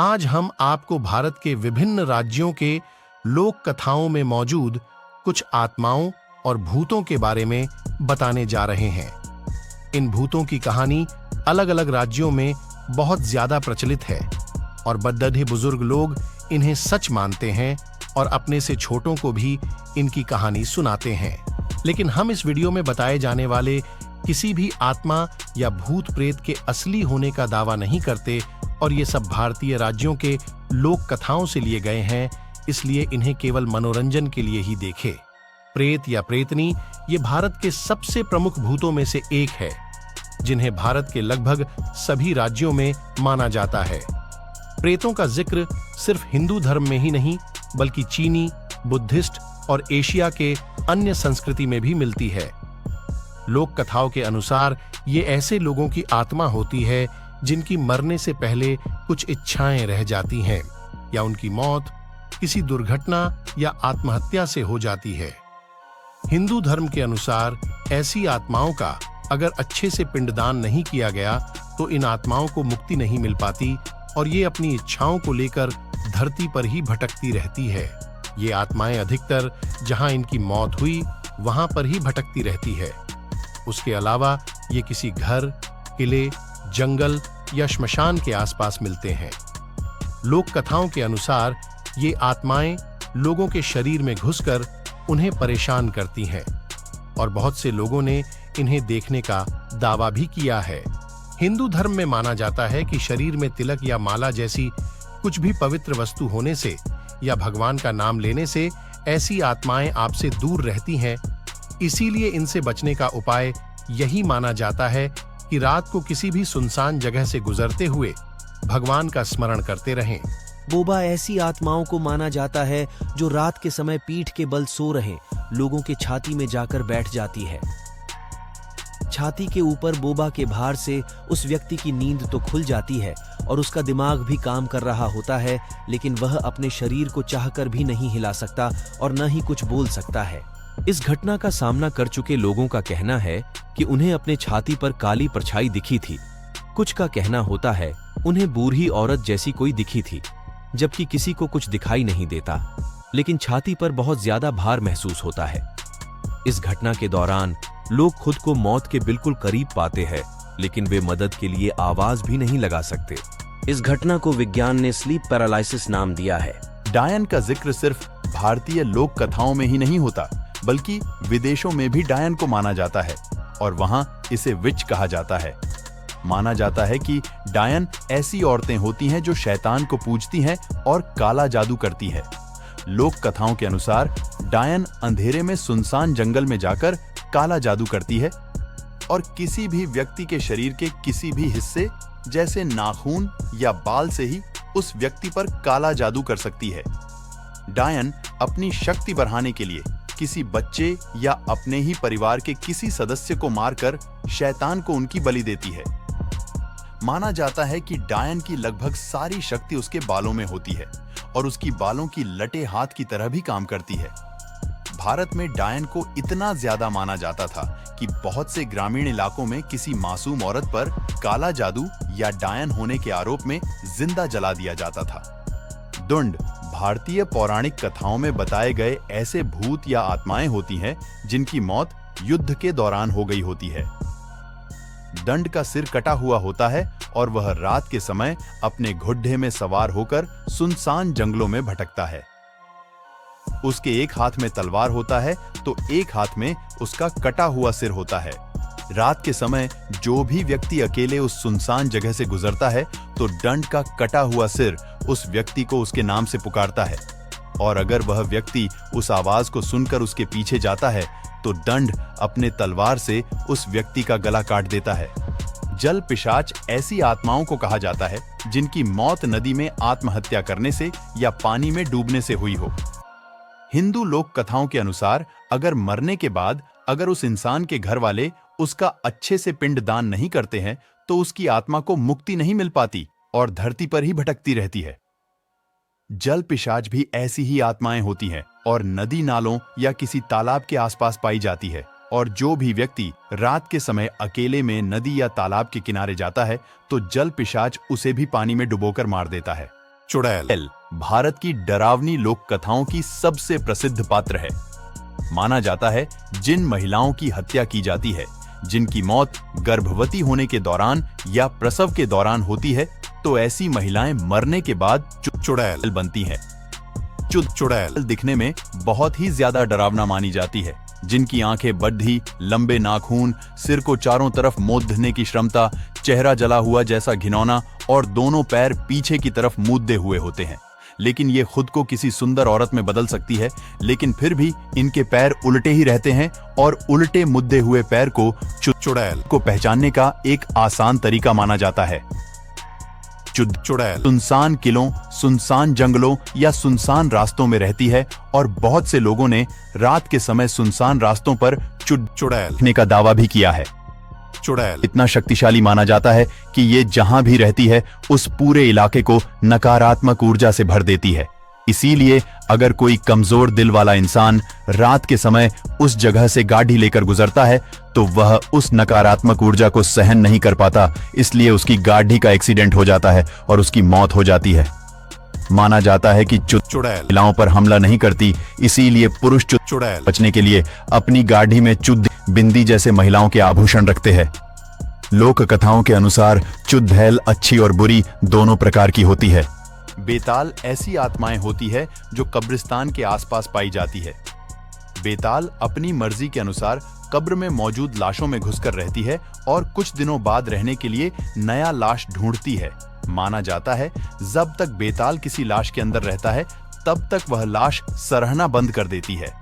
आज हम आपको भारत के विभिन्न राज्यों के लोक कथाओं में मौजूद कुछ आत्माओं और भूतों के बारे में बताने जा रहे हैं। इन भूतों की कहानी अलग अलग राज्यों में बहुत ज्यादा प्रचलित है और बद्दढ़े बुजुर्ग लोग इन्हें सच मानते हैं और अपने से छोटों को भी इनकी कहानी सुनाते हैं। लेकिन हम इस वीडियो में बताए जाने वाले किसी भी आत्मा या भूत प्रेत के असली होने का दावा नहीं करते और ये सब भारतीय राज्यों के लोक कथाओं से लिए गए हैं, इसलिए इन्हें केवल मनोरंजन के लिए ही देखें। प्रेत या प्रेतनी ये भारत के सबसे प्रमुख भूतों में से एक है, जिन्हें भारत के लगभग सभी राज्यों में माना जाता है। प्रेतों का जिक्र सिर्फ हिंदू धर्म में ही नहीं, बल्कि चीनी, बुद्धिस्ट और एशिया के अन्य संस्कृति में भी मिलती है। लोक कथाओं के अनुसार ये ऐसे लोगों की आत्मा होती है जिनकी मरने से पहले कुछ इच्छाएं रह जाती हैं या उनकी मौत किसी दुर्घटना या आत्महत्या से हो जाती है। हिंदू धर्म के अनुसार ऐसी आत्माओं का अगर अच्छे से पिंडदान नहीं किया गया तो इन आत्माओं को मुक्ति नहीं मिल पाती और ये अपनी इच्छाओं को लेकर धरती पर ही भटकती रहती है। ये आत्माएं अधिकतर जहां इनकी मौत हुई वहां पर ही भटकती रहती है। उसके अलावा ये किसी घर, किले, जंगल या श्मशान के आसपास मिलते हैं। लोक कथाओं के अनुसार ये आत्माएं लोगों के शरीर में घुसकर उन्हें परेशान करती हैं और बहुत से लोगों ने इन्हें देखने का दावा भी किया है। हिंदू धर्म में माना जाता है कि शरीर में तिलक या माला जैसी कुछ भी पवित्र वस्तु होने से या भगवान का नाम लेने से ऐसी आत्माएं आपसे दूर रहती हैं। इसीलिए इनसे बचने का उपाय यही माना जाता है कि रात को किसी भी सुनसान जगह से गुजरते हुए भगवान का स्मरण करते रहें। बोबा ऐसी आत्माओं को माना जाता है जो रात के समय पीठ के बल सो रहे लोगों के छाती में जाकर बैठ जाती है। छाती के ऊपर बोबा के भार से उस व्यक्ति की नींद तो खुल जाती है और उसका दिमाग भी काम कर रहा होता है, लेकिन वह अपने शरीर को चाहकर भी नहीं हिला सकता और न ही कुछ बोल सकता है। इस घटना का सामना कर चुके लोगों का कहना है कि उन्हें अपने छाती पर काली परछाई दिखी थी। कुछ का कहना होता है उन्हें बूढ़ी औरत जैसी कोई दिखी थी, जबकि किसी को कुछ दिखाई नहीं देता, लेकिन छाती पर बहुत ज्यादा भार महसूस होता है। इस घटना के दौरान लोग खुद को मौत के बिल्कुल करीब पाते हैं, लेकिन वे मदद के लिए आवाज भी नहीं लगा सकते। इस घटना को विज्ञान ने स्लीप पैरालिसिस नाम दिया है। डायन का जिक्र सिर्फ भारतीय लोक कथाओं में ही नहीं होता, बल्कि विदेशों में भी डायन को माना जाता है और वहां इसे विच कहा जाता है। माना जाता है कि डायन ऐसी औरतें होती हैं जो शैतान को पूजती हैं और काला जादू करती है। लोक कथाओं के अनुसार डायन अंधेरे में सुनसान जंगल में जाकर काला जादू करती है और किसी भी व्यक्ति के शरीर के किसी भी हिस्से जैसे नाखून या बाल से ही उस व्यक्ति पर काला जादू कर सकती है। डायन अपनी शक्ति बढ़ाने के लिए किसी बच्चे या अपने ही परिवार के किसी सदस्य को मारकर शैतान को उनकी बलि देती है। माना जाता है कि डायन की लगभग सारी शक्ति उसके बालों में होती है और उसकी बालों की लटे हाथ की तरह भी काम करती है। भारत में डायन को इतना ज्यादा माना जाता था कि बहुत से ग्रामीण इलाकों में किसी मासूम औरत पर काला जादू या डायन होने के आरोप में जिंदा जला दिया जाता था। दुंड भारतीय पौराणिक कथाओं में बताए गए ऐसे भूत या आत्माएं होती हैं जिनकी मौत युद्ध के दौरान हो गई होती है। दंड का सिर कटा हुआ होता है और वह रात के समय अपने घुड्डे में सवार होकर सुनसान जंगलों में भटकता है। उसके एक हाथ में तलवार होता है तो एक हाथ में उसका कटा हुआ सिर होता है। रात के समय जो भी व्यक्ति अकेले उस सुनसान जगह से गुजरता है तो दंड का कटा हुआ सिर उस व्यक्ति को उसके नाम से पुकारता है और अगर वह व्यक्ति उस आवाज को सुनकर उसके पीछे जाता है तो दंड अपने तलवार से उस व्यक्ति का गला काट देता है। जल पिशाच ऐसी आत्माओं को कहा जाता है जिनकी मौत नदी में आत्महत्या करने से या पानी में डूबने से हुई हो। हिंदू लोक कथाओं के अनुसार अगर मरने के बाद अगर उस इंसान के घर वाले उसका अच्छे से पिंड दान नहीं करते हैं तो उसकी आत्मा को मुक्ति नहीं मिल पाती और धरती पर ही भटकती रहती है। जल पिशाच भी ऐसी ही आत्माएं होती हैं और नदी नालों या किसी तालाब के आसपास पाई जाती है और जो भी व्यक्ति रात के समय अकेले में नदी या तालाब के किनारे जाता है तो जल पिशाच उसे भी पानी में डुबोकर मार देता है। चुड़ैल भारत की डरावनी लोक कथाओं की सबसे प्रसिद्ध पात्र है। माना जाता है जिन महिलाओं की हत्या की जाती है, जिनकी मौत गर्भवती होने के दौरान या प्रसव के दौरान होती है, तो ऐसी महिलाएं मरने के बाद चुड़ैल बनती हैं। चुड़ैल दिखने में बहुत ही ज्यादा डरावना मानी जाती है, जिनकी आंखें बड्ढी, लंबे नाखून, सिर को चारों तरफ मोड़ने की क्षमता, चेहरा जला हुआ जैसा घिनौना और दोनों पैर पीछे की तरफ मूंदे हुए होते हैं। लेकिन ये खुद को किसी सुंदर औरत में बदल सकती है, लेकिन फिर भी इनके पैर उल्टे ही रहते हैं और उल्टे मुद्दे हुए पैर को चुड़ैल को पहचानने का एक आसान तरीका माना जाता है। चुड़ैल सुनसान किलों, सुनसान जंगलों या सुनसान रास्तों में रहती है और बहुत से लोगों ने रात के समय सुनसान रास्तों पर चुड़ैल देखने का दावा भी किया है। चुड़ैल इतना शक्तिशाली माना जाता है कि ये जहां भी रहती है उस पूरे इलाके को नकारात्मक ऊर्जा से भर देती है। इसीलिए अगर कोई कमजोर दिल वाला इंसान रात के समय उस जगह से गाड़ी लेकर गुजरता है तो वह उस नकारात्मक ऊर्जा को सहन नहीं कर पाता, इसलिए उसकी गाड़ी का एक्सीडेंट हो जाता है और उसकी मौत हो जाती है। माना जाता है कि चुड़ैल महिलाओं पर हमला नहीं करती, इसीलिए पुरुष चुड़ैल बचने के लिए अपनी गाड़ी में बिंदी जैसे महिलाओं के आभूषण रखते हैं। लोक कथाओं के अनुसार चुड़ैल अच्छी और बुरी दोनों प्रकार की होती है। बेताल ऐसी आत्माएं होती है जो कब्रिस्तान के आसपास पाई जाती है। बेताल अपनी मर्जी के अनुसार कब्र में मौजूद लाशों में घुसकर रहती है और कुछ दिनों बाद रहने के लिए नया लाश ढूंढती है। माना जाता है जब तक बेताल किसी लाश के अंदर रहता है तब तक वह लाश सरहना बंद कर देती है।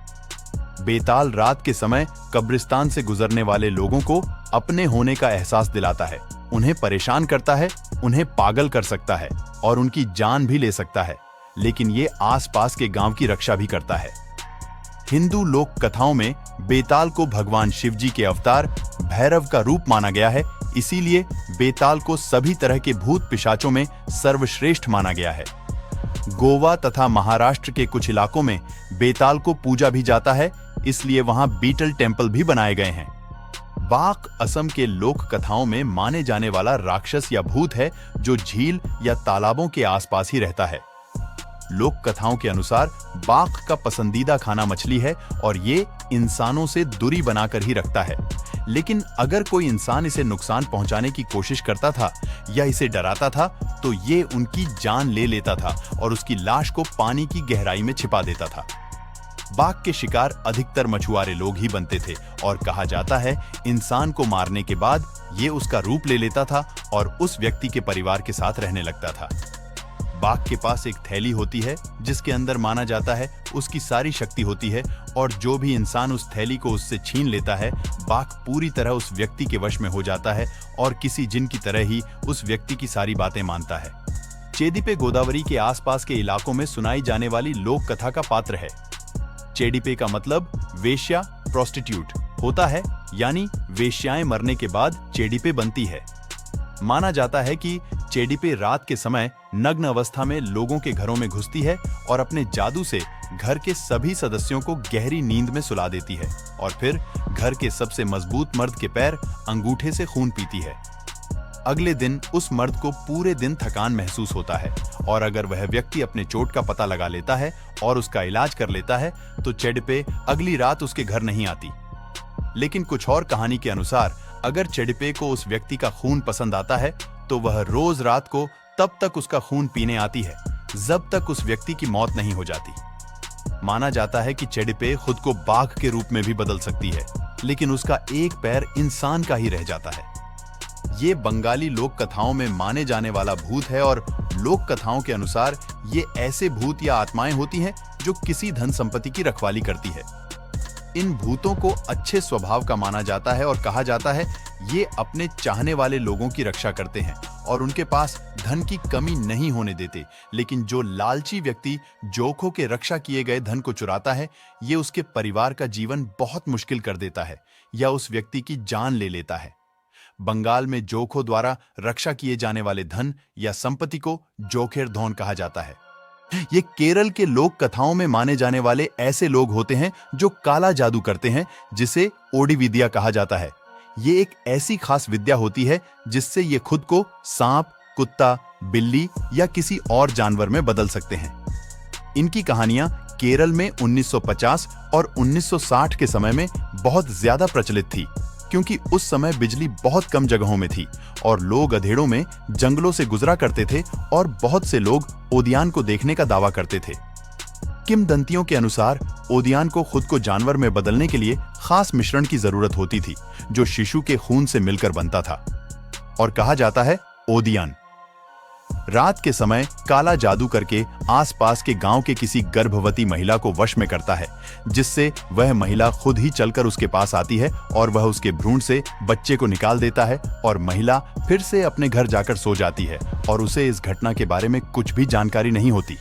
बेताल रात के समय कब्रिस्तान से गुजरने वाले लोगों को अपने होने का एहसास दिलाता है, उन्हें परेशान करता है, उन्हें पागल कर सकता है और उनकी जान भी ले सकता है, लेकिन ये आसपास के गांव की रक्षा भी करता है। हिंदू लोक कथाओं में बेताल को भगवान शिवजी के अवतार भैरव का रूप माना गया है, इसीलिए बेताल को सभी तरह के भूत पिशाचों में सर्वश्रेष्ठ माना गया है। गोवा तथा महाराष्ट्र के कुछ इलाकों में बेताल को पूजा भी जाता है, इसलिए वहां बीटल टेम्पल भी बनाए गए हैं। बाघ असम के लोक कथाओं में माने जाने वाला राक्षस या भूत है जो झील या तालाबों के आसपास ही रहता है। लोक कथाओं के अनुसार बाघ का पसंदीदा खाना मछली है और ये इंसानों से दूरी बनाकर ही रखता है, लेकिन अगर कोई इंसान इसे नुकसान पहुंचाने की कोशिश करता था या इसे डराता था तो ये उनकी जान ले लेता था और उसकी लाश को पानी की गहराई में छिपा देता था। बाघ के शिकार अधिकतर मछुआरे लोग ही बनते थे और कहा जाता है इंसान को मारने के बाद ये उसका रूप ले लेता था और उस व्यक्ति के परिवार के साथ रहने लगता था। बाघ के पास एक थैली होती है जिसके अंदर माना जाता है उसकी सारी शक्ति होती है और जो भी इंसान उस थैली को उससे छीन लेता है, बाघ पूरी तरह उस व्यक्ति के वश में हो जाता है और किसी जिन की तरह ही उस व्यक्ति की सारी बातें मानता है। चेडीपे गोदावरी के आसपास के इलाकों में सुनाई जाने वाली लोक कथा का पात्र है। चेडीपे का मतलब वेश्या, प्रोस्टिट्यूट होता है, यानी वेश्याएं मरने के बाद चेडीपे बनती है। माना जाता है कि चेडीपे रात के समय नग्न अवस्था में लोगों के घरों में घुसती है और अपने जादू से घर के सभी सदस्यों को गहरी नींद में सुला देती है और फिर घर के सबसे मजबूत मर्द के पैर अंगूठे से खून पीती है। अगले दिन उस मर्द को पूरे दिन थकान महसूस होता है और अगर वह व्यक्ति अपने चोट का पता लगा लेता है और उसका इलाज कर लेता है तो चेडीपे अगली रात उसके घर नहीं आती। लेकिन कुछ और कहानी के अनुसार अगर चेडीपे को उस व्यक्ति का खून पसंद आता है तो वह रोज रात को तब तक उसका खून पीने आती है जब तक उस व्यक्ति की मौत नहीं हो जाती। माना जाता है कि चेडीपे खुद को बाघ के रूप में भी बदल सकती है, लेकिन उसका एक पैर इंसान का ही रह जाता है। ये बंगाली लोक कथाओं में माने जाने वाला भूत है और लोक कथाओं के अनुसार ये ऐसे भूत या आत्माएं होती हैं जो किसी धन संपत्ति की रखवाली करती है। इन भूतों को अच्छे स्वभाव का माना जाता है और कहा जाता है ये अपने चाहने वाले लोगों की रक्षा करते हैं और उनके पास धन की कमी नहीं होने देते, लेकिन जो लालची व्यक्ति जोखों के रक्षा किए गए धन को चुराता है, ये उसके परिवार का जीवन बहुत मुश्किल कर देता है या उस व्यक्ति की जान ले लेता है। बंगाल में जोखों द्वारा रक्षा किए जाने वाले धन या संपत्ति को जोखेर धौन कहा जाता है। ये केरल के लोक कथाओं में माने जाने वाले ऐसे लोग होते हैं जो काला जादू करते हैं, जिसे ओडी विद्या कहा जाता है। ये एक ऐसी खास विद्या होती है जिससे ये खुद को सांप, कुत्ता, बिल्ली या किसी और जानवर में बदल सकते हैं। इनकी कहानियां केरल में 1950 और 1960 के समय में बहुत ज्यादा प्रचलित थी, क्योंकि उस समय बिजली बहुत कम जगहों में थी और लोग अंधेरों में जंगलों से गुजरा करते थे और बहुत से लोग ओदियान को देखने का दावा करते थे। किंवदंतियों के अनुसार ओदियान को खुद को जानवर में बदलने के लिए खास मिश्रण की जरूरत होती थी, जो शिशु के खून से मिलकर बनता था, और कहा जाता है ओदियान रात के समय काला जादू करके आसपास के गांव के किसी गर्भवती महिला को वश में करता है, जिससे वह महिला खुद ही चलकर उसके पास आती है और वह उसके भ्रूण से बच्चे को निकाल देता है और महिला फिर से अपने घर जाकर सो जाती है और उसे इस घटना के बारे में कुछ भी जानकारी नहीं होती।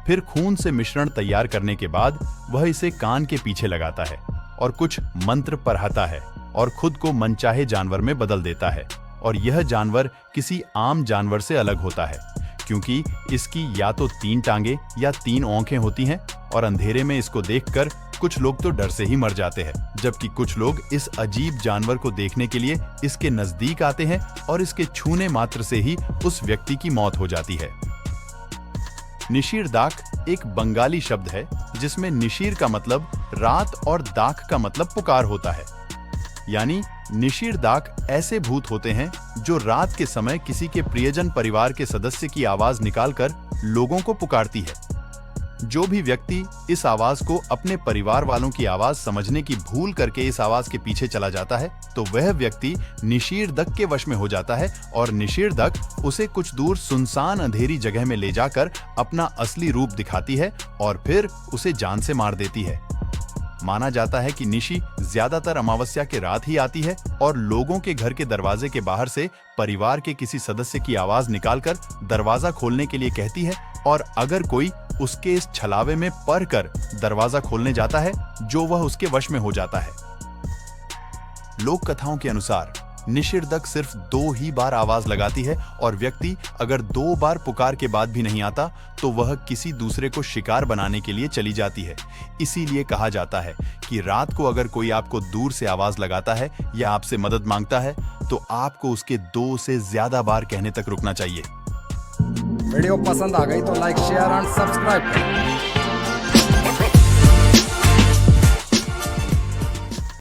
फिर खून से मिश्रण तैयार करने के बाद वह इसे कान के पीछे लगाता है और कुछ मंत्र पढ़ाता है और खुद को मनचाहे जानवर में बदल देता है। और यह जानवर किसी आम जानवर से अलग होता है, क्योंकि इसकी या तो 3 टांगे या 3 आंखें होती हैं और अंधेरे में इसको देखकर कुछ लोग तो डर से ही मर जाते हैं, जबकि कुछ लोग इस अजीब जानवर को देखने के लिए इसके नजदीक आते हैं और इसके छूने मात्र से ही उस व्यक्ति की मौत हो जाती है। निशिर दाक एक बंगाली शब्द है, जिसमें निशिर का मतलब रात और दाक का मतलब पुकार होता है। यानी निशिर दाक ऐसे भूत होते हैं जो रात के समय किसी के प्रियजन परिवार के सदस्य की आवाज निकालकर लोगों को पुकारती है। जो भी व्यक्ति इस आवाज को अपने परिवार वालों की आवाज समझने की भूल करके इस आवाज के पीछे चला जाता है, तो वह व्यक्ति निशिर दक के वश में हो जाता है और निशिर दक उसे कुछ दूर सुनसान अंधेरी जगह में ले जाकर अपना असली रूप दिखाती है और फिर उसे जान से मार देती है। माना जाता है कि निशि ज्यादातर अमावस्या के रात ही आती है और लोगों के घर के दरवाजे के बाहर से परिवार के किसी सदस्य की आवाज निकालकर दरवाजा खोलने के लिए कहती है, और अगर कोई उसके इस छलावे में पढ़कर दरवाजा खोलने जाता है, जो वह उसके वश में हो जाता है। लोक कथाओं के अनुसार निशिर दक सिर्फ 2 ही बार आवाज लगाती है और व्यक्ति अगर 2 बार पुकार के बाद भी नहीं आता तो वह किसी दूसरे को शिकार बनाने के लिए चली जाती है। इसीलिए कहा जाता है कि रात को अगर कोई आपको दूर से आवाज लगाता है या आपसे मदद मांगता है तो आपको उसके 2 से ज्यादा बार कहने तक रुकना चाहिए। वीडियो पसंद आ गई तो लाइक, शेयर एंड सब्सक्राइब करें।